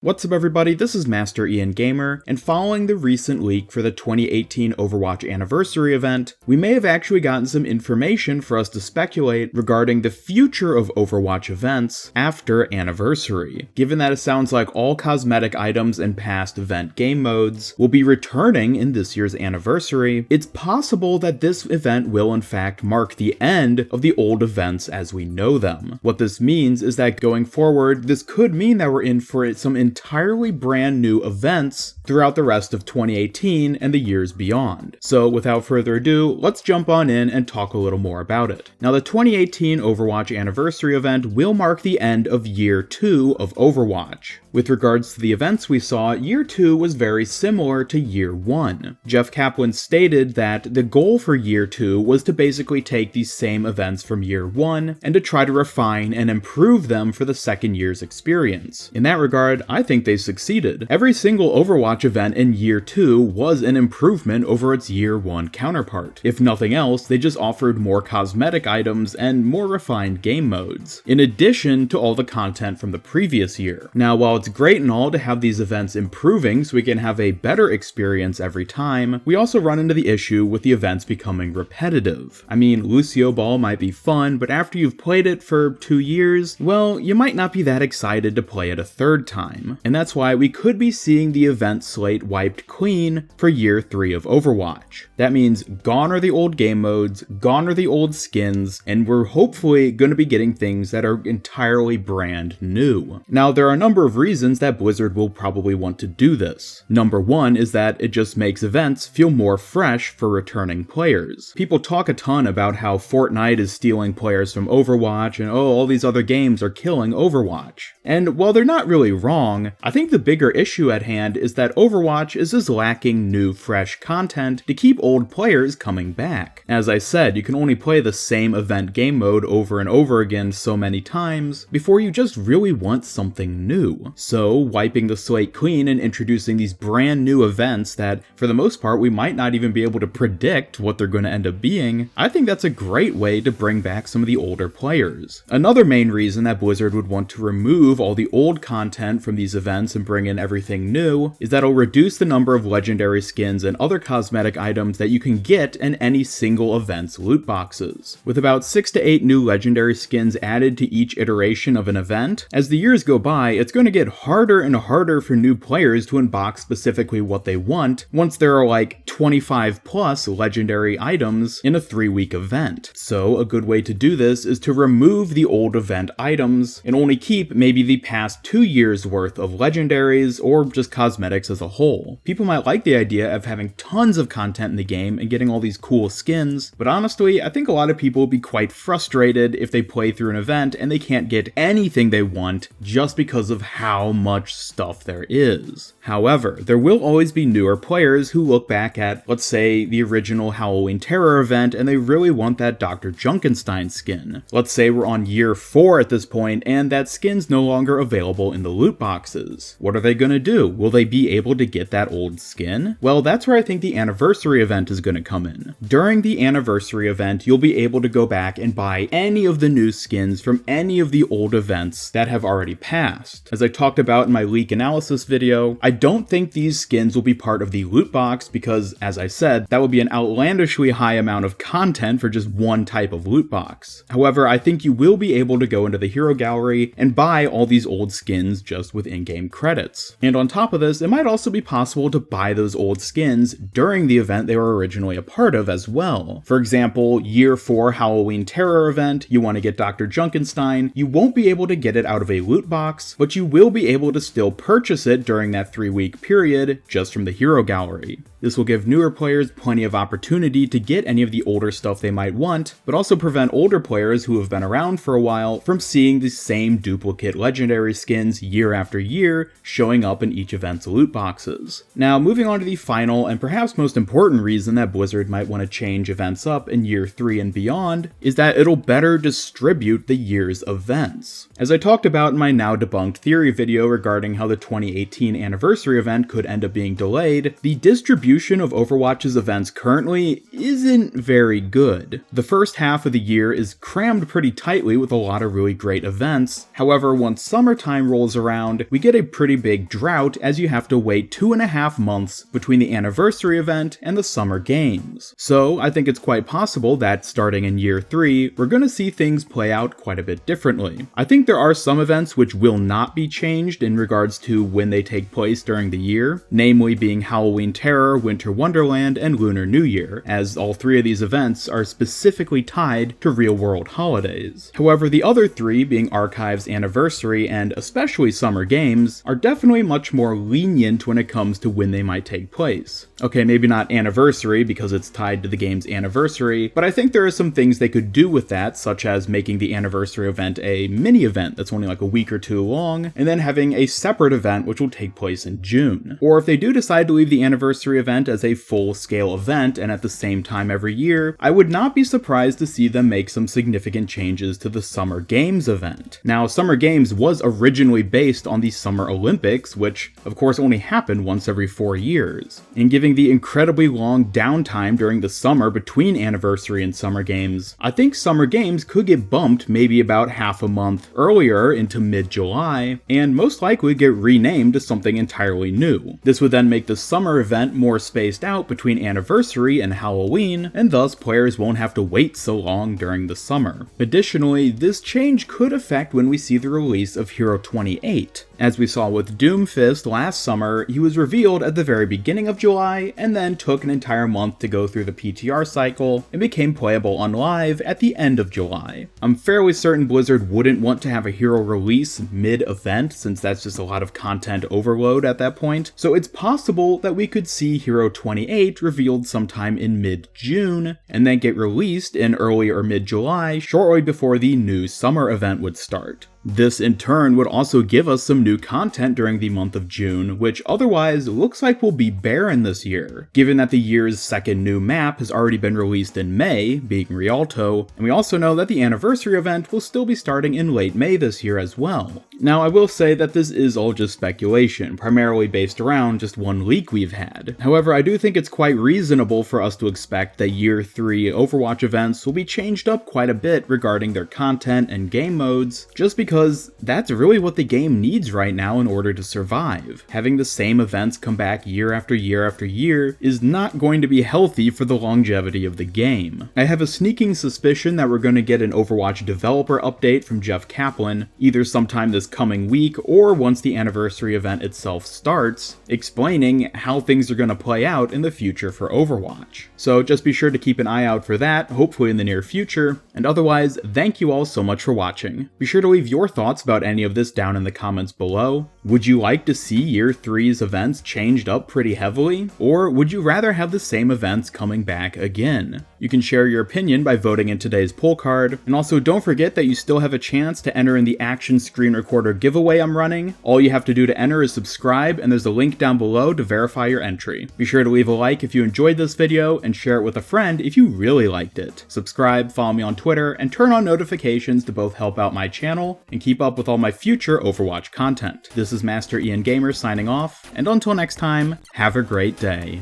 What's up everybody, this is Master Ian Gamer, and following the recent leak for the 2018 Overwatch Anniversary event, we may have actually gotten some information for us to speculate regarding the future of Overwatch events after Anniversary. Given that it sounds like all cosmetic items and past event game modes will be returning in this year's Anniversary, it's possible that this event will in fact mark the end of the old events as we know them. What this means is that going forward, this could mean that we're in for some entirely brand new events throughout the rest of 2018 and the years beyond. So without further ado, let's jump on in and talk a little more about it. Now the 2018 Overwatch Anniversary event will mark the end of Year 2 of Overwatch. With regards to the events we saw, Year 2 was very similar to Year 1. Jeff Kaplan stated that the goal for Year 2 was to basically take these same events from Year 1 and to try to refine and improve them for the second year's experience. In that regard, I think they succeeded. Every single Overwatch event in Year 2 was an improvement over its Year 1 counterpart. If nothing else, they just offered more cosmetic items and more refined game modes, in addition to all the content from the previous year. Now, while it's great and all to have these events improving so we can have a better experience every time, we also run into the issue with the events becoming repetitive. I mean, Lucio Ball might be fun, but after you've played it for 2 years, well, you might not be that excited to play it a third time. And that's why we could be seeing the event slate wiped clean for Year 3 of Overwatch. That means gone are the old game modes, gone are the old skins, and we're hopefully going to be getting things that are entirely brand new. Now, there are a number of reasons that Blizzard will probably want to do this. Number one is that it just makes events feel more fresh for returning players. People talk a ton about how Fortnite is stealing players from Overwatch and all these other games are killing Overwatch. And while they're not really wrong, I think the bigger issue at hand is that Overwatch is just lacking new, fresh content to keep old players coming back. As I said, you can only play the same event game mode over and over again so many times before you just really want something new. So, wiping the slate clean and introducing these brand new events that, for the most part, we might not even be able to predict what they're going to end up being, I think that's a great way to bring back some of the older players. Another main reason that Blizzard would want to remove all the old content from these events and bring in everything new is that it'll reduce the number of legendary skins and other cosmetic items that you can get in any single event's loot boxes. With about 6 to 8 new legendary skins added to each iteration of an event, as the years go by, it's going to get harder and harder for new players to unbox specifically what they want once there are like 25 plus legendary items in a 3-week event. So a good way to do this is to remove the old event items and only keep maybe the past 2 years worth of legendaries or just cosmetics as a whole. People might like the idea of having tons of content in the game and getting all these cool skins, but honestly, I think a lot of people will be quite frustrated if they play through an event and they can't get anything they want just because of how much stuff there is. However, there will always be newer players who look back at, let's say, the original Halloween Terror event and they really want that Dr. Junkenstein skin. Let's say we're on Year 4 at this point and that skin's no longer available in the loot boxes. What are they going to do? Will they be able to get that old skin? Well, that's where I think the Anniversary event is going to come in. During the Anniversary event, you'll be able to go back and buy any of the new skins from any of the old events that have already passed. As I talked about in my leak analysis video, I don't think these skins will be part of the loot box because, as I said, that would be an outlandishly high amount of content for just one type of loot box. However, I think you will be able to go into the hero gallery and buy all these old skins just with in-game credits. And on top of this, it might also be possible to buy those old skins during the event they were originally a part of as well. For example, Year 4 Halloween Terror event, you want to get Dr. Junkenstein, you won't be able to get it out of a loot box, but you will be able to still purchase it during that 3-week period just from the hero gallery. This will give newer players plenty of opportunity to get any of the older stuff they might want, but also prevent older players who have been around for a while from seeing the same duplicate legendary skins year after year showing up in each event's loot boxes. Now, moving on to the final and perhaps most important reason that Blizzard might want to change events up in Year 3 and beyond is that it'll better distribute the year's events. As I talked about in my now debunked theory video regarding how the 2018 Anniversary event could end up being delayed, the distribution of Overwatch's events currently isn't very good. The first half of the year is crammed pretty tightly with a lot of really great events. However, once summertime rolls around, we get a pretty big drought as you have to wait 2.5 months between the anniversary event and the summer games. So I think it's quite possible that starting in year 3, we're going to see things play out quite a bit differently. I think there are some events which will not be changed in regards to when they take place during the year, namely being Halloween Terror, Winter Wonderland, and Lunar New Year, as all 3 of these events are specifically tied to real-world holidays. However, the other 3, being Archive's Anniversary and especially Summer Games, are definitely much more lenient when it comes to when they might take place. Okay, maybe not Anniversary because it's tied to the game's anniversary, but I think there are some things they could do with that, such as making the anniversary event a mini event that's only like a week or 2 long, and then having a separate event which will take place in June. Or if they do decide to leave the anniversary event as a full-scale event and at the same time every year, I would not be surprised to see them make some significant changes to the Summer Games event. Now, Summer Games was originally based on the Summer Olympics, which of course only happened once every 4 years. And given the incredibly long downtime during the summer between Anniversary and Summer Games, I think Summer Games could get bumped maybe about half a month earlier into mid-July, and most likely get renamed to something entirely new. This would then make the summer event more spaced out between Anniversary and Halloween, and thus players won't have to wait so long during the summer. Additionally, this change could affect when we see the release of Hero 28. As we saw with Doomfist last summer, he was revealed at the very beginning of July, and then took an entire month to go through the PTR cycle, and became playable on live at the end of July. I'm fairly certain Blizzard wouldn't want to have a hero release mid-event, since that's just a lot of content overload at that point, so it's possible that we could see Hero 28 revealed sometime in mid-June, and then get released in early or mid-July, shortly before the new summer event would start. This in turn would also give us some new content during the month of June, which otherwise looks like will be barren this year, given that the year's second new map has already been released in May, being Rialto, and we also know that the anniversary event will still be starting in late May this year as well. Now, I will say that this is all just speculation, primarily based around just one leak we've had. However, I do think it's quite reasonable for us to expect that Year 3 Overwatch events will be changed up quite a bit regarding their content and game modes, just because that's really what the game needs right now in order to survive. Having the same events come back year after year after year is not going to be healthy for the longevity of the game. I have a sneaking suspicion that we're going to get an Overwatch developer update from Jeff Kaplan, either sometime this coming week or once the anniversary event itself starts, explaining how things are going to play out in the future for Overwatch. So just be sure to keep an eye out for that, hopefully in the near future, and otherwise, thank you all so much for watching. Be sure to leave your thoughts about any of this down in the comments below. Would you like to see Year 3's events changed up pretty heavily? Or would you rather have the same events coming back again? You can share your opinion by voting in today's poll card, and also don't forget that you still have a chance to enter in the Action Screen Recorder giveaway I'm running. All you have to do to enter is subscribe, and there's a link down below to verify your entry. Be sure to leave a like if you enjoyed this video, and share it with a friend if you really liked it. Subscribe, follow me on Twitter, and turn on notifications to both help out my channel and keep up with all my future Overwatch content. This is Master Ian Gamer signing off, and until next time, have a great day.